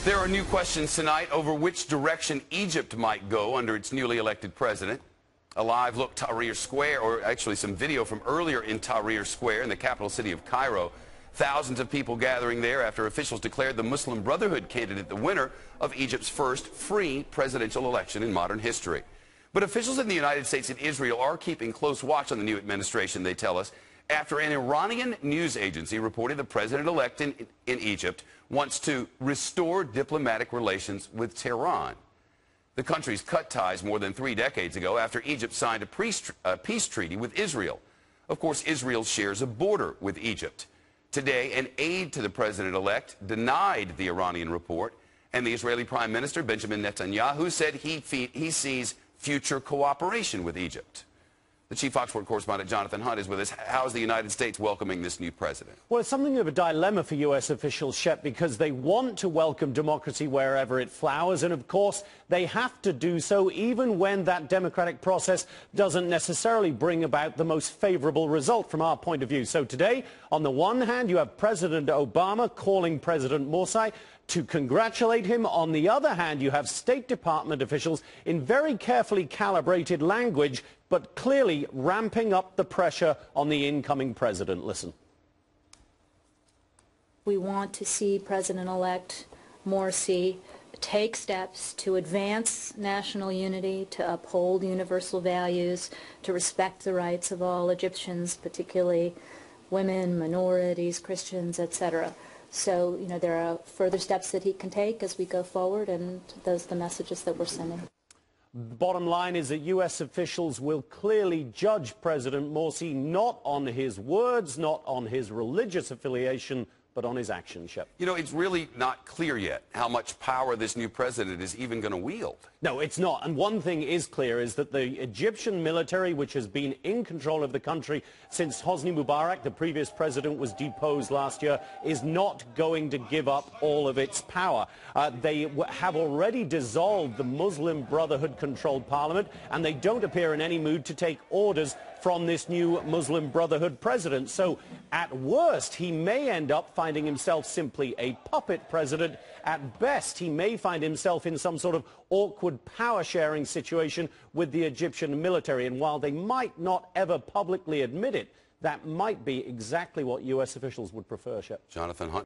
There are new questions tonight over which direction Egypt might go under its newly elected president. A live look Tahrir Square, or actually some video from earlier in Tahrir Square in the capital city of Cairo. Thousands of people gathering there after officials declared the Muslim Brotherhood candidate the winner of Egypt's first free presidential election in modern history. But officials in the United States and Israel are keeping close watch on the new administration, they tell us, after an Iranian news agency reported the president-elect in Egypt wants to restore diplomatic relations with Tehran. The country's cut ties more than 3 decades ago after Egypt signed a peace treaty with Israel. Of course, Israel shares a border with Egypt. Today, an aide to the president-elect denied the Iranian report, and the Israeli Prime Minister, Benjamin Netanyahu, said he sees future cooperation with Egypt. The chief Oxford correspondent, Jonathan Hunt, is with us. How is the United States welcoming this new president? Well, it's something of a dilemma for U.S. officials, Shep, because they want to welcome democracy wherever it flowers, and of course they have to do so even when that democratic process doesn't necessarily bring about the most favorable result from our point of view. So today, on the one hand, you have President Obama calling President Morsi to congratulate him. On the other hand, you have State Department officials in very carefully calibrated language, but clearly ramping up the pressure on the incoming president. Listen. We want to see President-elect Morsi take steps to advance national unity, to uphold universal values, to respect the rights of all Egyptians, particularly women, minorities, Christians, etc. So, there are further steps that he can take as we go forward, and those are the messages that we're sending. The bottom line is that U.S. officials will clearly judge President Morsi not on his words, not on his religious affiliation, but on his actions, Shep. It's really not clear yet how much power this new president is even going to wield. No, it's not. And one thing is clear is that the Egyptian military, which has been in control of the country since Hosni Mubarak, the previous president, was deposed last year, is not going to give up all of its power. They have already dissolved the Muslim Brotherhood-controlled parliament, and they don't appear in any mood to take orders from this new Muslim Brotherhood president. So, at worst, he may end up finding himself simply a puppet president. At best, he may find himself in some sort of awkward power-sharing situation with the Egyptian military. And while they might not ever publicly admit it, that might be exactly what U.S. officials would prefer, Shep. Jonathan Hunt.